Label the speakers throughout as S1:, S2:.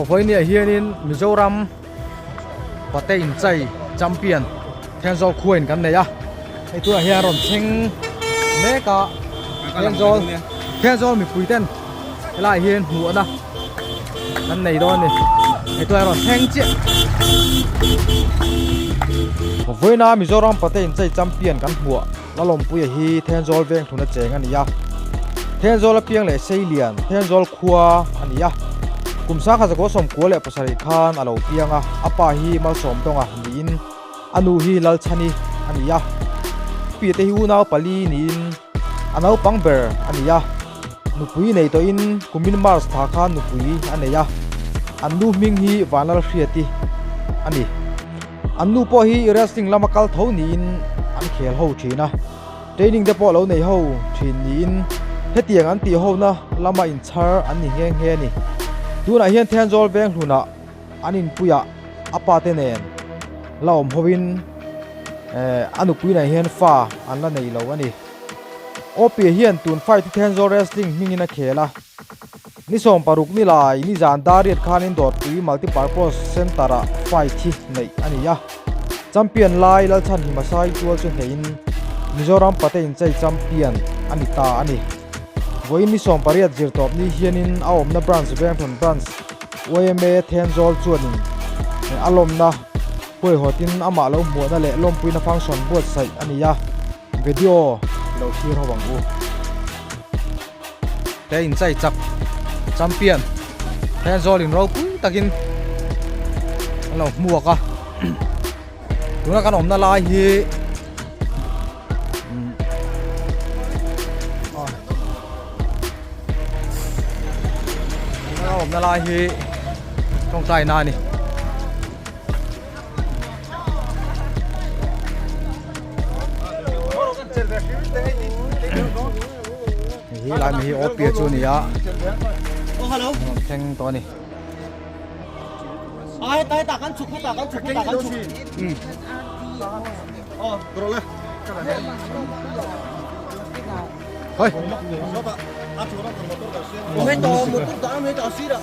S1: với nè hiền Mizoram Pate in chai champion Tenzol khuyen kan này à cái tuổi hiền rồi thing mẹ cả Tenzol mi pui ten lại hiền mua na kan này đó nè cái tuổi rồi thing chết với na Mizoram Pate in chai champion kan mua la lom pui hi Tenzol veng thuna cheng ani ya Tenzol piang le sei lian Tenzol khua ani ya kumsa kha ko som ko le pasari khan alo pianga apa hi mal som tonga nin anu hi lal chani ania pi te hu naw pali nin anau pangber ania nupui nei to in kumin mars tha khan nupui aneya anu ming hi vanal hriati ani anu po hi wrestling lamakal tho nin an khel ho thina training de po lo nei ho thin nin hetiang an ti ho na lama in char ani nge nge ni tuna hian Tenzol veng hluna anin puya apa te nen laom hovin anu pui na hian fa an la nei lo ani opi hian tun fight Tenzol wrestling mingina khela ni som paruk ni lai ni zan dariat khanin dot pui multi purpose center a fight thi nei ani ya champion lai lal chan himasai tual chu hein Mizoram Pate in chai champion ani ta ani voi ni som pariat zir top ni hianin aom na branch Bangthon branch OMA Tenzol chuanin alom na hoi hotin ama lo mo na le lom puina function board sai ania video lo thir ho bangu te in chai chak champion Tenzol in ro pui takin lo muaka tuna kan om na lai hi om na lai hi trong tay na ni hi lai mi hi opia chu ni ya
S2: hello
S1: theng to ni
S2: ai tai ta kan chuk
S3: Rồi lên.
S1: thôi
S2: mấy to một chút đó mấy to xí đó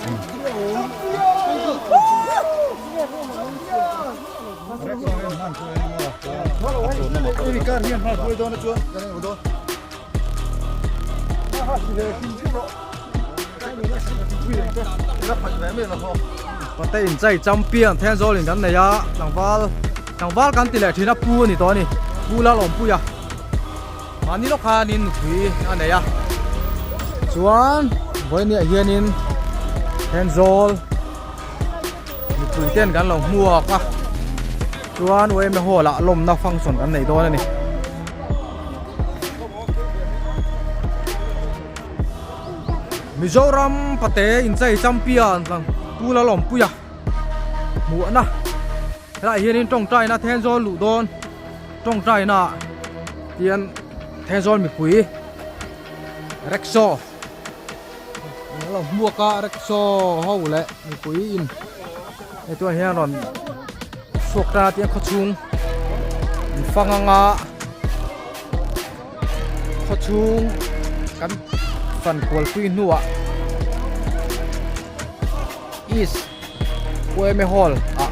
S1: Pate in chai champion Tenzol in kan nei ya tangwal kan ti le thina pu ni to ni pu la lom pu ya mani lo kha nin thui ane ya chuan voi ni hianin Tenzol ni pui ten kan lo mua ka chuan we me ho la lom na function kan nei do na ni Mizoram Pate in chai champion lang pu la lom pu ya mu na lại hianin trong trai na Tenzol lu don trong trai na tiền Tenzol mi pui Rexo nó là mua cả Rexo hậu lệ mi pui in cái tuổi hiền rồi suộc ra tiền khó chung phăng ngã khó chung cắn phần quần pui nua is quê me hall à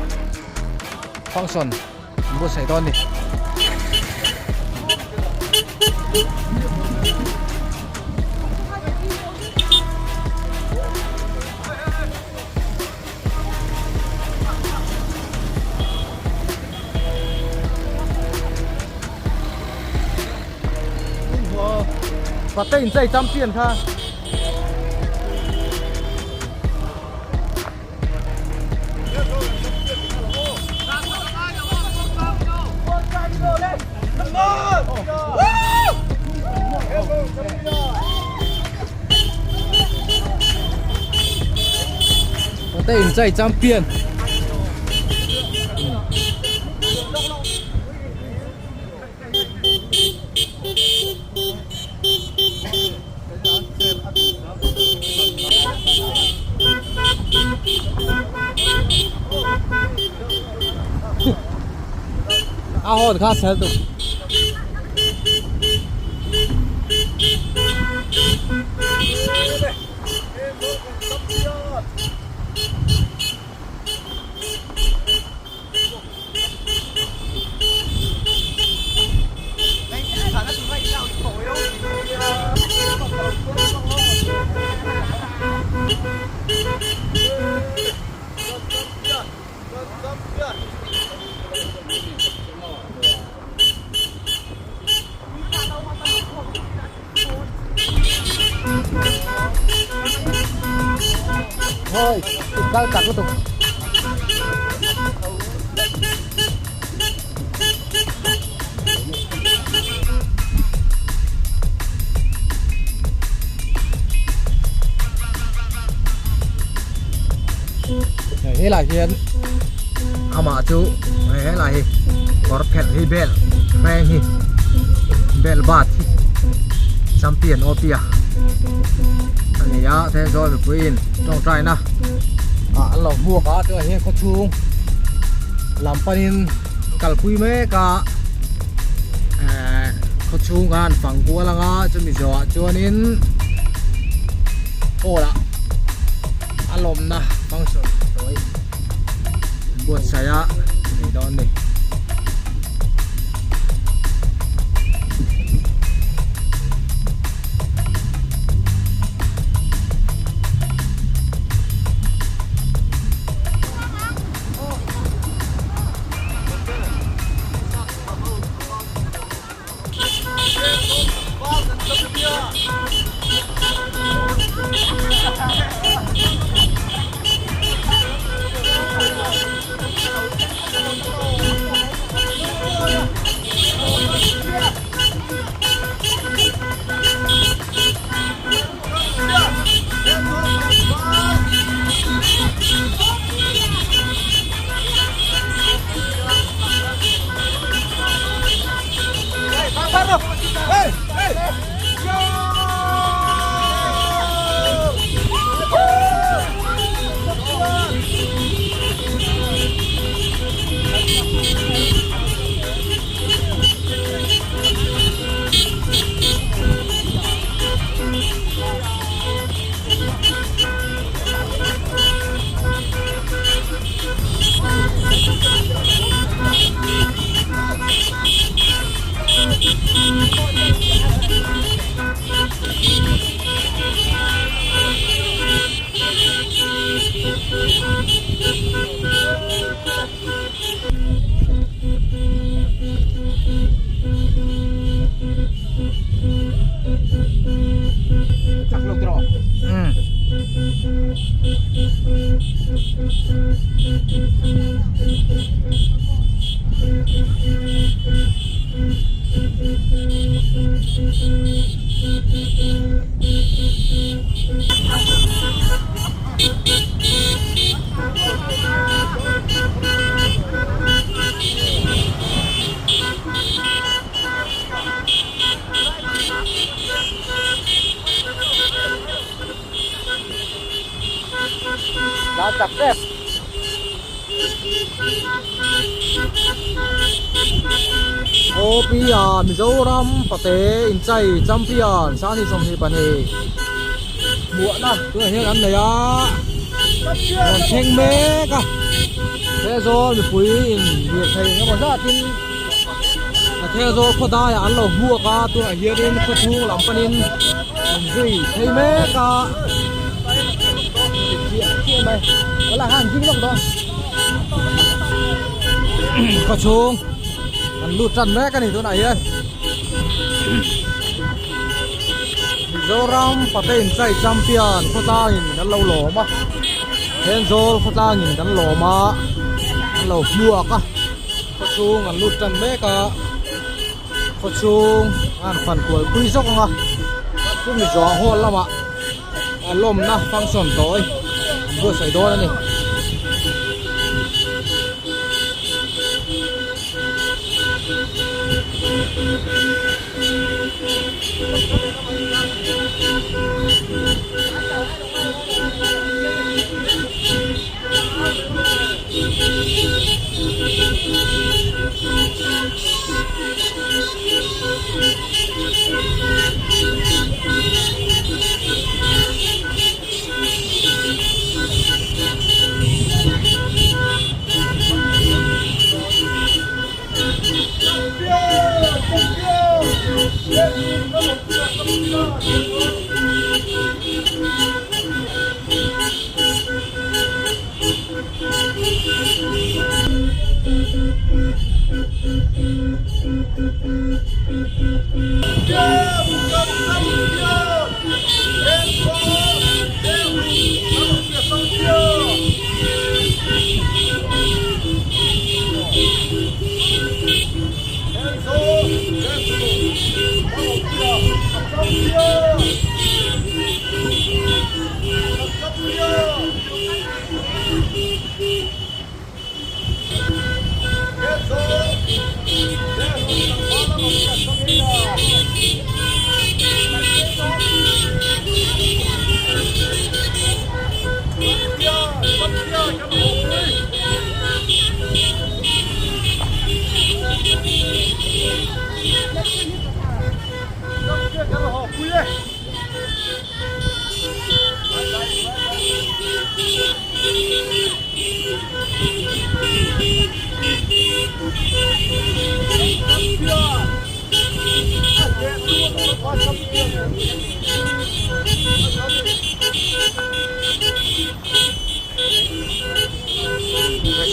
S1: function mua sài gòn đi và tên dây champion kha tên dây champion hồn khác sẽ được สุกเฮ้ยหลายเฮียนเอามาจูเฮ้ยหลายกอร์เพลฮีเบลแรงฮีเบลบาทแชมเปี้ยนโอเปียอันนี้ยะเทจอยแบบวินต้องใจนะหลอกบัวกะตัวเฮียเขาชูงลำปนินกัลคุยเมกะเขาชูงกันฝั่งกัวละงะจะมีจวนินโอ้ละอารมณ์นะฟังสุดbuat saya ini daun nihจับเด็บโอปียนมิโซรัมปะเตอินใจจัมปียนชาติสมฮีปันเฮบัวนะตัวเฮียกันเลยอ่ะเพ่งเมกะเทโซมีปุ๋ยเบียดเทงก็บอกว่ากินเทโซก็ได้อันเราบัวกะตัวเฮียดินก็ชูลำปนินจีเทงเมกะไปเวลาห่างยิ่งลงตัวก็ชงมันรูดจันแม่กันนี่ตัวไหนเฮ้ยมิโซรัมปะเตนใจแชมเปี้ยนเขาตาหินกันเราหล่อมาเทนโซลเขาตาหินกันหล่อมาเราบวกอ่ะก็ชงมันรูดจันแม่ก็ชงงานฝันกวยคุยซกอ่ะซึ่งมีสองคนแล้วอ่ะลมนะฟังส่วนตัวbuat saya doang nih.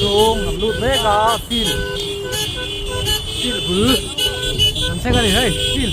S1: xuống làm lụt bé cả phil phil bự làm xe cái này hey phil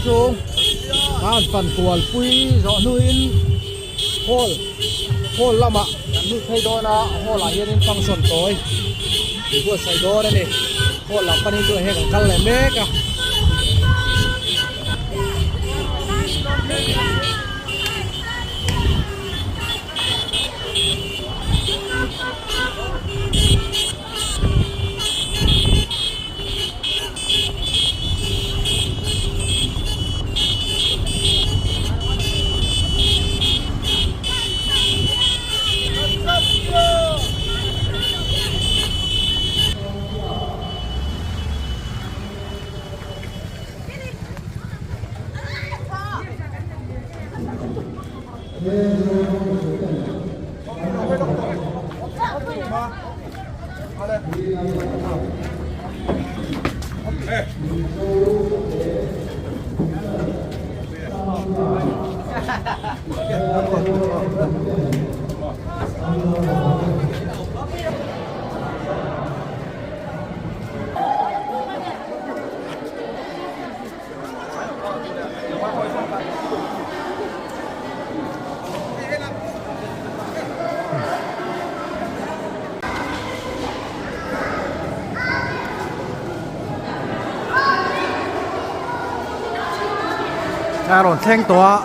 S1: xuống an phần tuần quy rõ nuôi in hol lắm ạ nuôi thay đôi na hol là hiện in function tối thì vừa xây đôi đây này hol là phần in tuổi hệ căn lại mé cả rồi thanh toa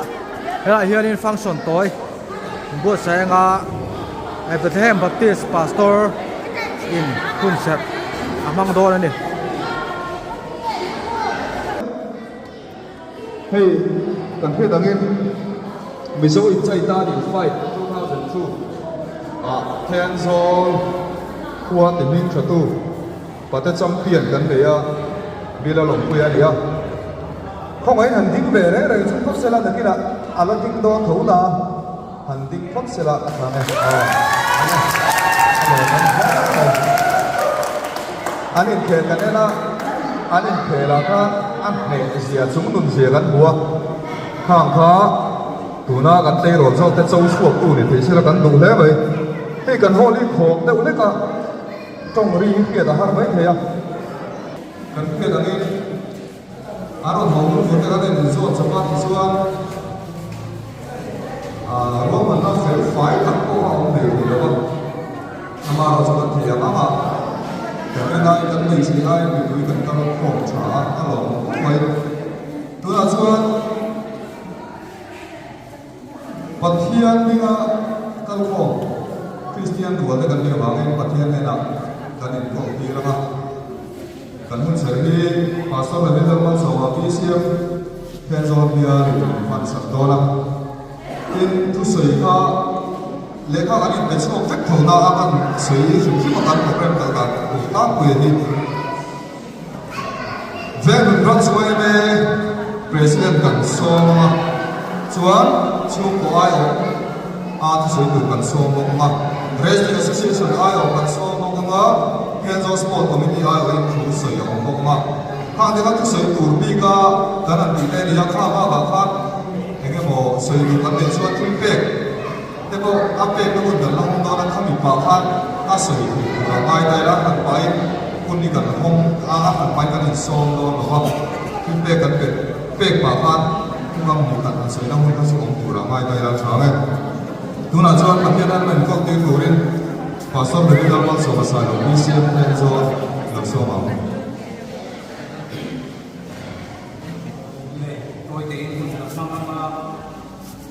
S1: thế là hiện in function tối buổi sáng Bethlehem Baptist Pastor in Punjab among đó này
S3: Hey, cần thiết đáng yên. Mình sẽ in chạy ta đi fight 2002. Thiên Zol, Kua Tình Minh Trật Tu, và ta champion gần đấy à, vì là lòng quê đi à. Không ấy hành tinh về đấy rồi chúng ta sẽ là được cái là à là tinh đó thấu là hành tinh phát sẽ là này anh em kể cái này là anh em kể là cái anh này gì à chúng mình gì gắn búa hàng khá tụi nó gắn tay rồi sau tay sâu suộc tụi này thì sẽ là gắn đủ thế vậy thì cần họ đi khổ đâu đấy cả trong ri kia là hai mấy thế à cần kia là đi 아론 먹는 것들가 되는 소 저번 수원 로만 나서 파이 갖고 하는데 여러분 아마 저번 대야 아마 그러나 일단 이 시간에 우리 간단한 공차 하러 거의 또 수원 hiền này nào cần đến cổ kỳ là cần muốn xử lý và sau này bây giờ mà sau khi xem theo do bia thì phản xạ đó là tin tu sửa cả lẽ cả cái bên số phép thầu nào akan sửa dùng khi mà cần program cả cả các quyền đi về mình rất xuôi về president cần so chuan chu ko ai o tu sửa được cần so mà Wrestling Association ai ở gần số một cái ngõ, hiện giờ sport committee ai ở khu sợi ở một ngõ, hàng thì các sợi tủ bị cả, cái này bị đây thì các khám mà khác, cái mỏ sợi tủ cái bên số trung bек, thế bộ áp bek nó cũng được lòng đó là khám bị phá khác, các sợi tủ là ai đây là hàng bay,คนนี้กันห้องhàng bay cái này số đó là không, trung bek cái bên bek phá khác, chúng ta mình cần sợi nó không có sự ủng hộ là ai đây là sao ấy. Tu nak jual pakai dan main kau tu turin, pasal beri dalam soal soal misi dan jual langsung mau.
S4: Tôi thấy mình là mang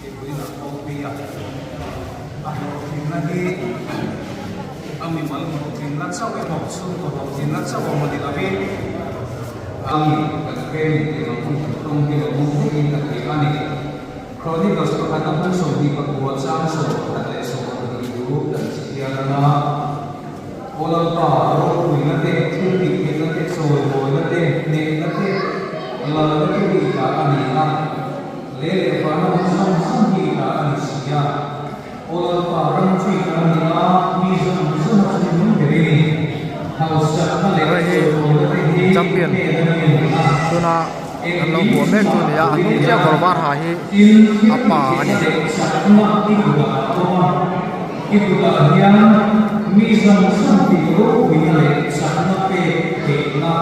S4: cái bữa là công ty à, phim là đi, mình mới một phim lát sau cái hộp xương của hộp phim lát sau một thì là biết, cái thì nó không thì nó không có cái cái này. Chronicles ko kanang puso di pagbuhat sa aso at leso ko dito dan siya na walang paro kung natin hindi natin so natin ne natin wala natin kita kanina lele paano sa kita ani siya walang parang siya kanina minsan sa yung diri halos sa kanila
S1: champion tuna kan lo buat mek tu ni ya dia korban hahi apa ni
S4: itu bahagian misal santi itu bila sana pe kena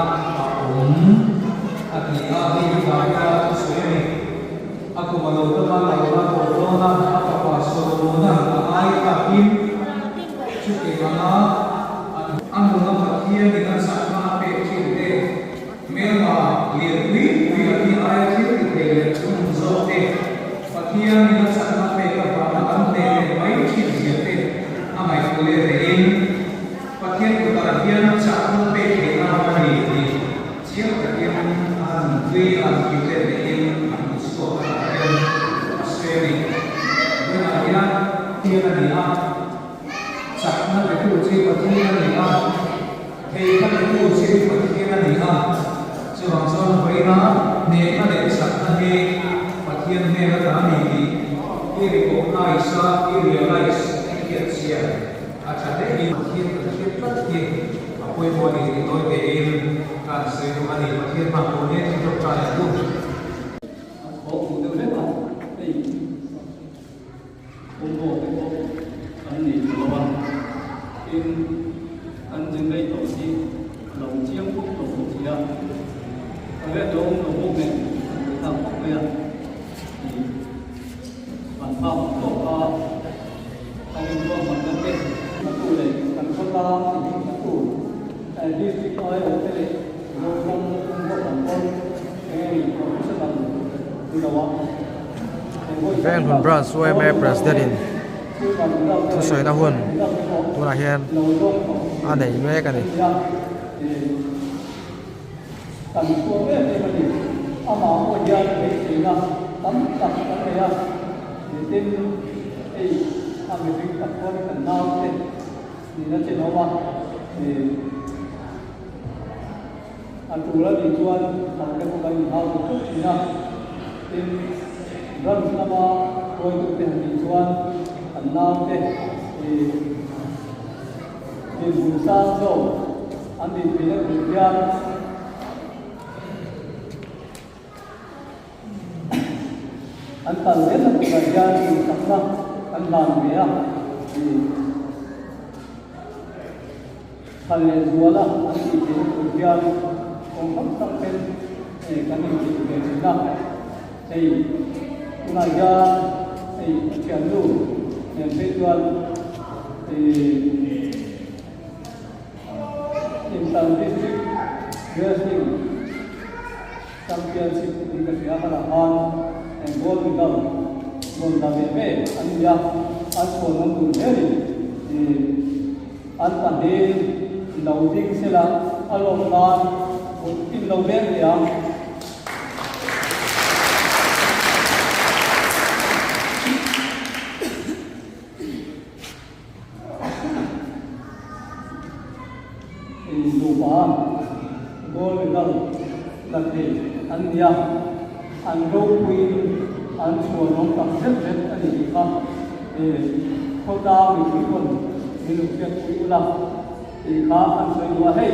S4: hati bahagia sesuai aku malu teman corona apa corona ai takin cuci mana anu nama dia dengan sana pe cinde memang lirik di ayat itu kita zote pakia ni sana pe kepada ante baik ciri amai boleh rein pakia kebahagiaan sana pe kita hari ini siapa yang antri kita rein sekolah dan sharing kebahagiaan dia dia sana pe tu ciri pakia dia hei kan tu ciri pakia dia Sebab soal mereka ni ada satu ni bagian mereka ni ini recognize, ini realize, ini kerja. Acara ini bagian lagi apa yang boleh itu dia kan sesuatu ni bagian maknanya itu cara itu.
S5: Có một điều rất là thì ủng hộ cái bộ anh nhìn của bạn in anh dừng đây tổ chức lòng chiếm quốc tổ chức ra cái đó nó vô mình làm học bây giờ thì bản pháp của ta anh có một cái tên nó tụ để thành phố ta thì nó tụ đi đi coi ở đây rồi không có bản con cái này có rất là nhiều đó.
S1: Veng Hun Bran Suai Me President thu soi na hun tu na hian an nei me ka ni
S5: tầm xuống cái này mình ama một giờ để chỉ là tắm cái này à để tin ấy mình phải tập qua cái phần nào thế thì nó chỉ nóiว่าthì anh chủ là đi chuan làm cái công việc nào cũng chỉ là tin rất là mà tôi tự tin đi chuan phần nào thế thì buồn sang rồi anh đi về được việc anh ta biết là thời gian thì sắp ra anh làm gì à thì thành lên chúa là anh chỉ đến thời gian không thấm tâm bên để cái mình chỉ về chúng ta thì thời gian thì chuyển đủ để phê duyệt thì in some district wrestling championship di Kesia Harapan and gold medal WB India as for number very an quan đi đầu tiên sẽ là along non một tin đầu tiên thì đủ quá ngôi lần lần thì anh nhầm anh đâu quy anh chùa nó tập rất anh gì không thì không đau bị quý quần bị lực việc quý lắm thì khá anh chơi đùa hay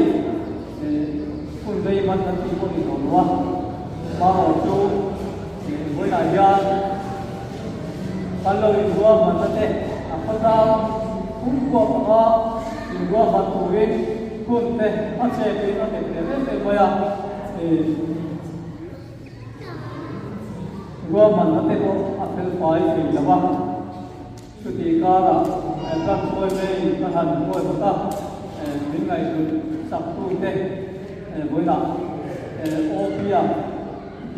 S5: quân dây mắt anh chỉ có bị đổ đùa mà họ chú với đại gia anh lời đùa mà nó thế không đau cũng có họ đùa mặt tù đi quân thế anh sẽ bị nó để bây giờ thì gua man na te ko apel pai fi lawa chuti ka da kan koi me kan han koi ta min ngai tu sak tu te voi na o pia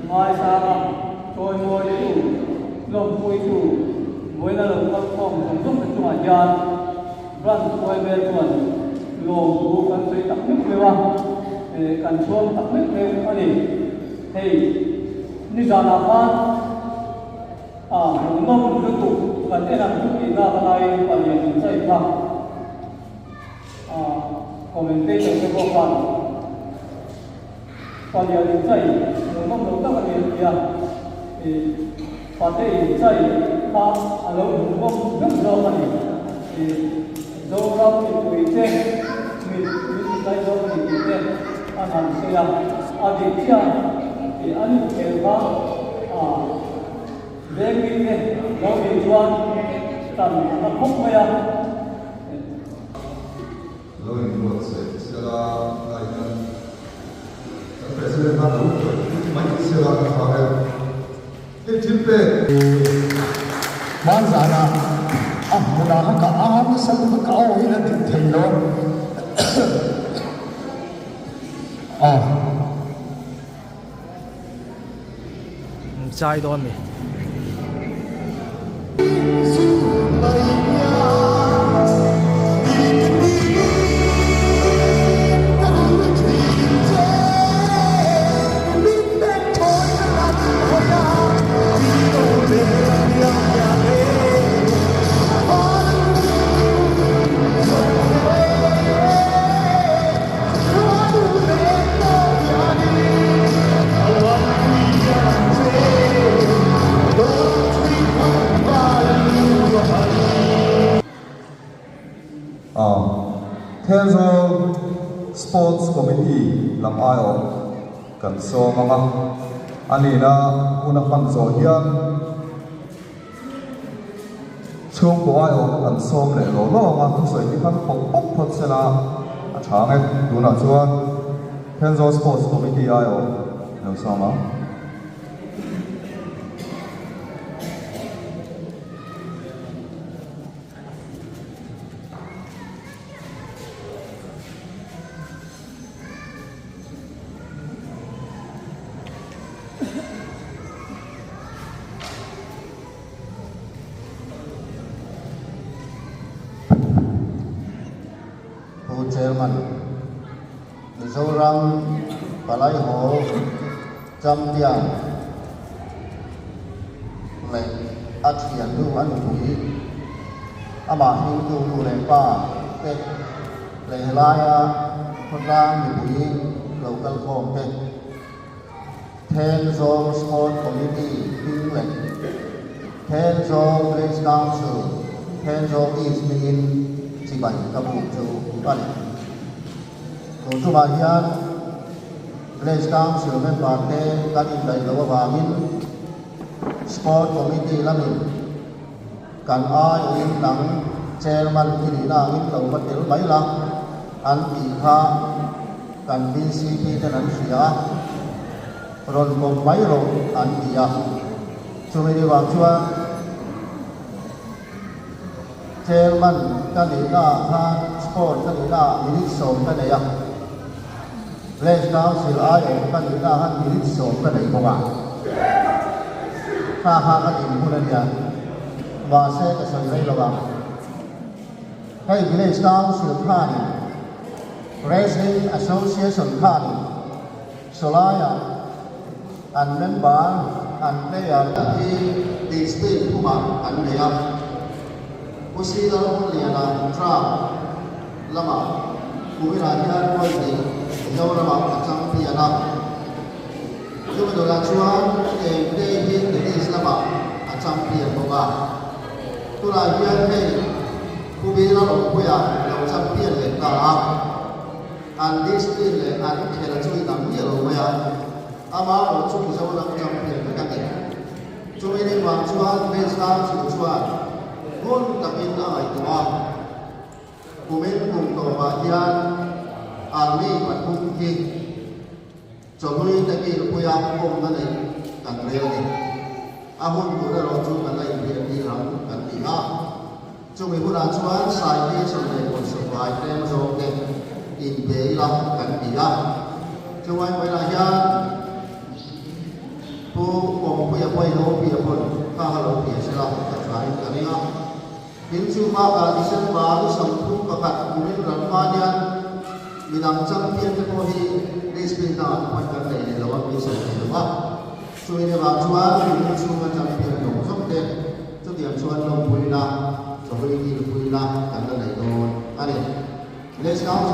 S5: mai sa ra koi moi tu lom koi tu voi na lo ka kom tum tum tu a yan ran koi me tuan lo tu kan sei tak nik me wa kan chuam tak nik me ani hey ni dana pa nông cái tụ và thế là chúng ta ra lại và nhận dạy ra commentator cái bộ phận và nhận dạy nông đầu các cái gì thì và thế dạy ta lâu nông rất lâu rồi thì lâu lắm thì tùy trên mình dạy lâu thì tùy trên anh làm sao đi chia thì anh kêu ta về cái nó bị chuan tầm nó không phải
S3: Lo in forse sarà il presidente Maduro, ma non si va a fare il timpe.
S6: Manzana, muna haka aham sa ka o ina tilo.
S1: chai don mi
S3: Tenzo Sports Committee lam ayo kan so mama anina una pan zo hian chung ko ayo kan som le lo lo ma tu soi kan pok pok phot sela a thang e tuna chuan Tenzo Sports Committee ayo no sama
S6: Chairman Mizoram Palai Ho Champion le Athian du an pui ama hindu nu le pa te le laya photang ni pui local com te Tenzo Sport Committee England Tenzo Place Council Tenzo East Min Chibai Kabu Chu Bali Untuk bagian Place Council member te kanin dai lawa bamin Sport Committee lamin kan ai uin lang chairman kini na in law matel mai lang an pi kha kan BCP tenan sia ron kom mai ro an dia chumi ni wang chua chairman kanina ha sport kanina minit som kanaya Place Council ai kanina han minit som kanai ko ba ha ha ka din hunan ya ba se ka san lai lawa Hey Village Council Khani, Wrestling Association Khani, Solaya, and member and player di Spain Puma and Leah. Usi dalam liana Trump lama, kumirahan kau ini jauh lama macam piana. Cuma dolar cuan day di lama macam piana boga. Tulah dia kumirahan kuya macam piana lekala. And this thing and kira cuy tamu ya lo kuya. Ama cuy jauh lama macam piana kaki. Cuy ini cuan besar cuan. Kun takin ay tuwa kumin kung tawayan army patung ki jomoy taki kuya kong nanay kanrel ni ahon pura roju nanay di ram kantiha jumi pura chuan sai ni sonai kon supply tem zo ke in beila kantiha chuan wala ya pu kong kuya pai no pia pon ka halo pia sila ka try kaniha Pintu maka disen baru sambung pakat kumin ranfanian minam champion ke pohi respinta pakat dari lawan bisa dilepas. So ini rajuan ini cuma champion dong. Somte tu dia cuan dong pulina, coba ini pulina karena dari dong. Ani, let's go.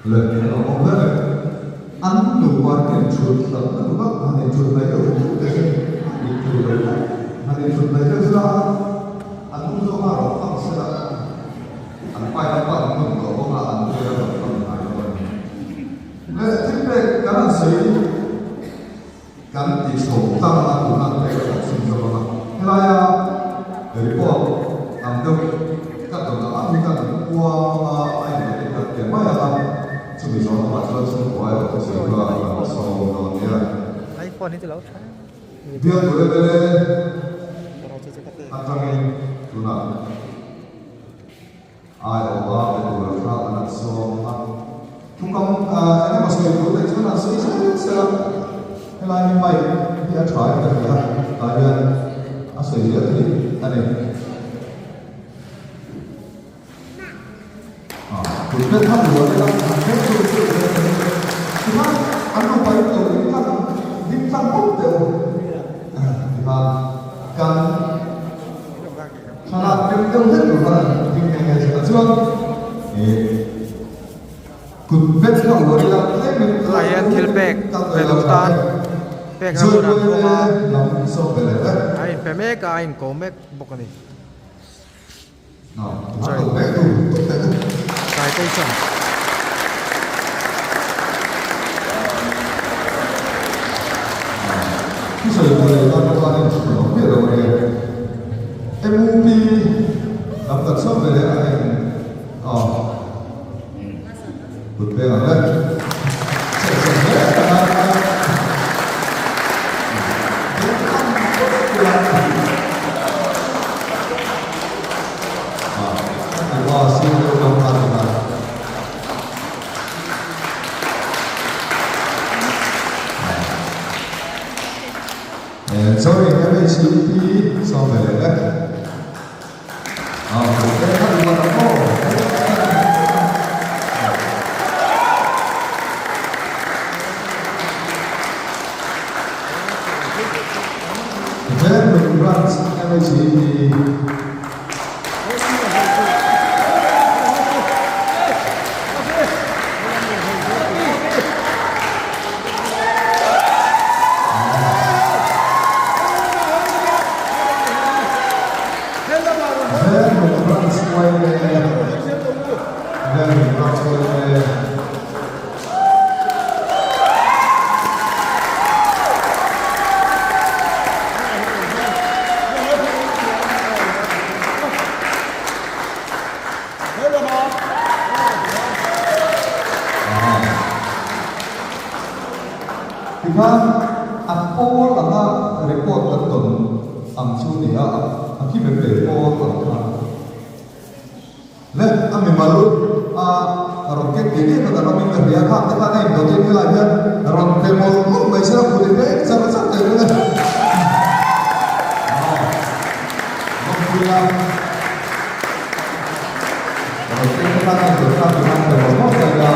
S3: Lần này nó không hết ăn đủ quan điểm chuột là nó bắt hàng này chuột này ở chỗ đấy bị chuột đấy hàng này chuột này rất là ăn không rõ mà nó không sẽ là ăn quay ăn quay mình có không là ăn kia là không phải rồi nên thế này cái là gì cái thì số tăng là cũng là cái là sinh cho nó thế này để qua làm đâu các tổ chức ăn các qua anh này các cái máy làm chuẩn bị xong và cho chúng tôi ở cái sự là sau đó nhé.
S1: iPhone itu laut.
S3: Biar boleh antara tuna. Ai Allah betul betul anak semua. Tungkang ini masih itu tapi tuna saya helai mai dia try kerja. Kalian asal dia ni ada. Kita tak boleh cuma anu baik tu bintang pun tu, kan kalau bintang tu kan bintang yang sesuatu, kubet kalau boleh
S1: Layan kilpek, pelutan, pek haluran bunga. Ain pemek, ain komek, bukan ni. Citation.
S3: Khi sử dụng lời con quan điểm của nó biết rồi MUP làm tận sớm về đấy anh vượt về ở đây sorry, em bị xử lý so về đấy. Cái khác là nó có. Then mình runs energy. Diba, ako lang na report at doon ang suniya ang kibepe po ang let kami malut rocket ini kata kami kerja hak kita nih doti ini aja ron demo bisa boleh deh sama-sama itu kan kemudian kalau kita nih berkat dengan demo saja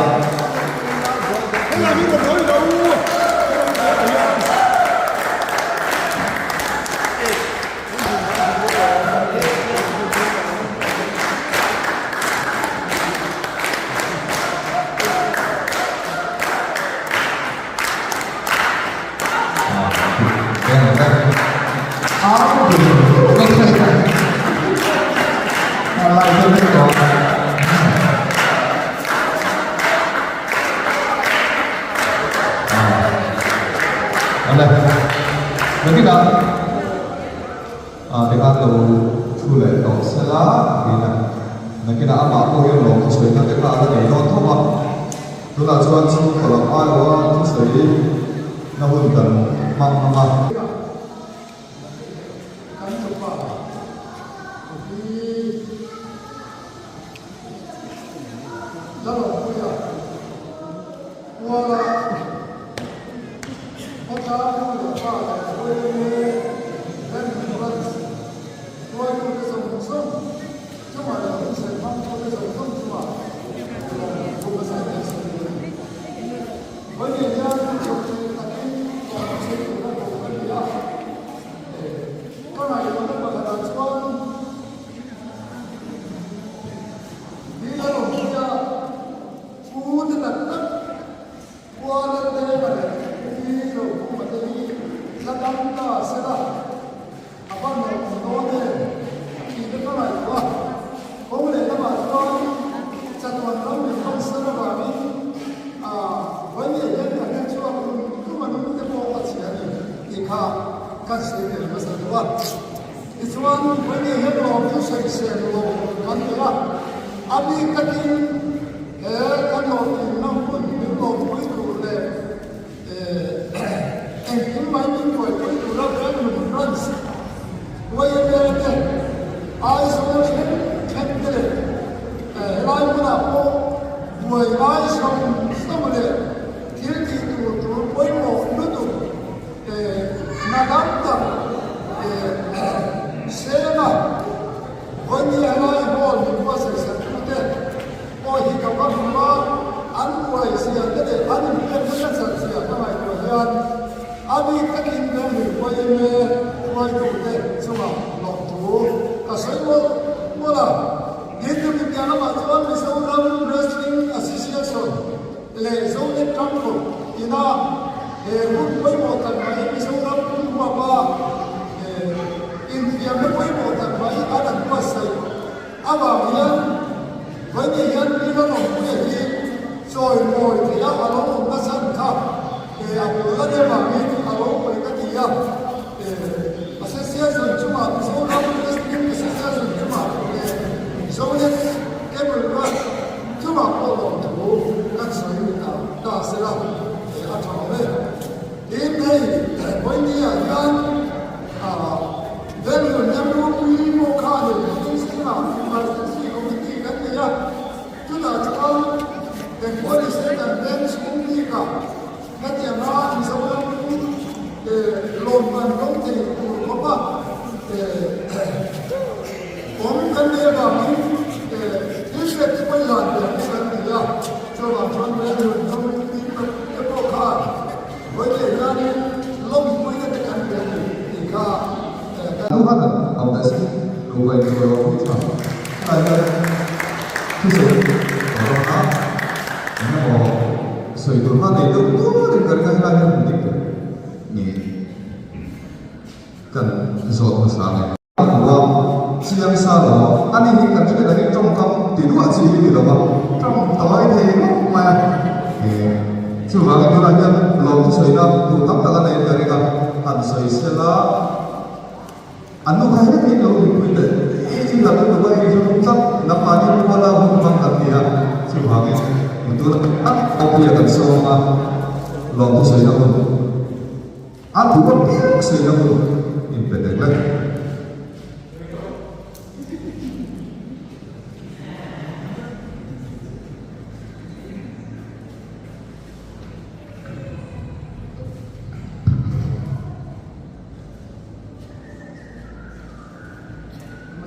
S3: Nanti dah, dengan lo sulit dong salah, nanti dah apa aku yang lo sulit nanti kalau ada lo tu apa, tu dah cuan cuan kalau ayah tu sulit, namun kan mama.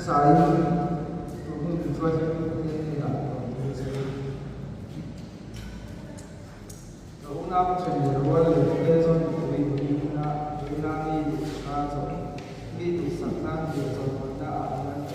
S4: sai cũng được chơi nên là cũng nam chuyển nhiều hơn là cái do vì chúng ta đi rồi đi từ sáng ra thì rồi chúng ta ăn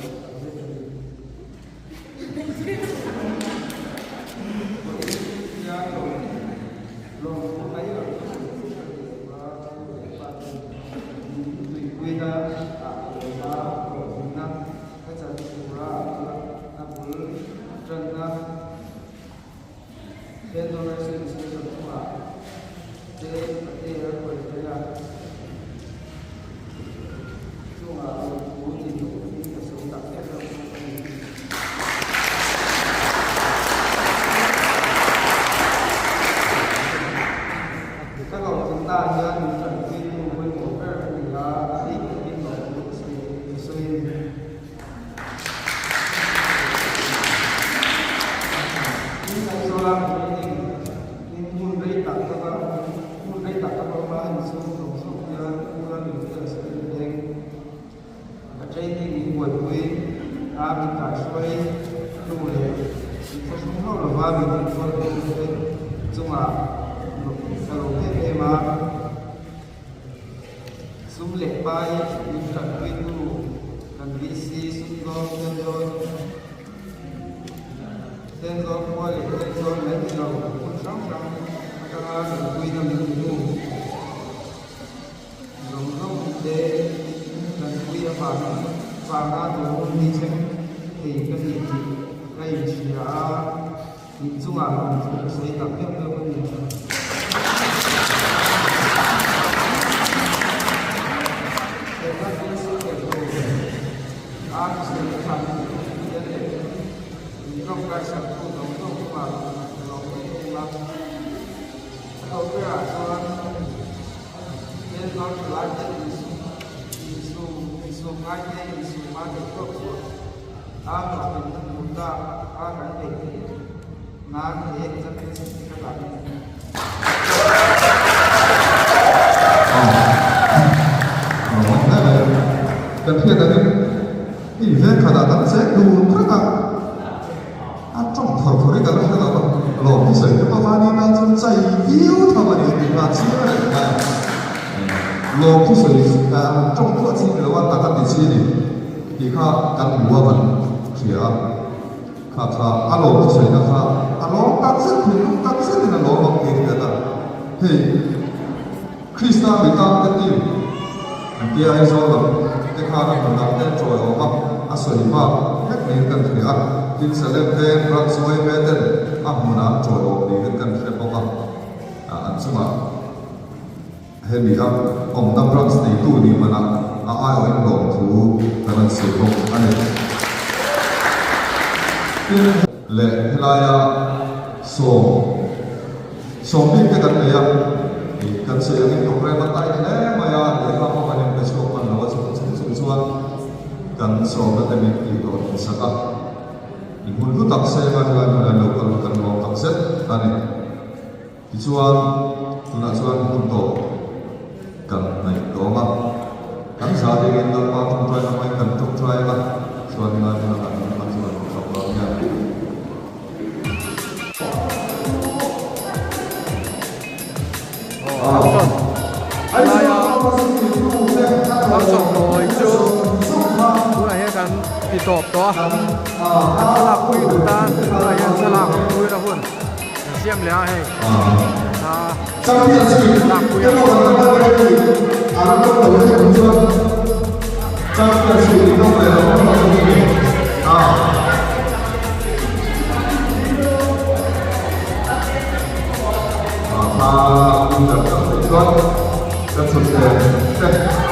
S3: cần thiết là cái việc khả năng sẽ đủ rất là trong thầu đấy cả là lò cái sợi cái bao nhiêu năm trong dây yếu thằng mà để mà chia này lò cái sợi trong cái gì là quan ta cần chia này thì khá cần mua vẫn chỉ khá alo cái sợi là khá alo cắt rất là lò bằng cái gì đó thì Krista bị tăng cái gì kia ai rồi cái khả năng mình làm nên rồi ở mặt sợi mà hết mình cần phải ăn tin sẽ lên thêm rắc rối về tên muốn ăn rồi ở đi cần phải bao ăn chứ mà hết bị ông tâm rắc này tu đi mà ai ở những lòng thú là mình sử dụng anh ấy lệ là so biết cái cần này thì cần sử dụng những công nghệ tại đấy mà để làm một cái cái số phần nó sẽ cần so với cái mình thì có sẽ có muốn cứ tập xe mà là đâu cần một tập set này thì chuan chúng ta chuan muốn tổ cần này đó mà khán giả thì người ta vào trong trai làm cần trong trai mà chuan là chuan tập đó nha
S1: Làm sổ rồi chưa? Bữa này kan bị tọp đó. Kan là quy tụ tan, bữa này sẽ làm quy ra luôn. Xem lẽ hay. Làm quy ra.
S3: Các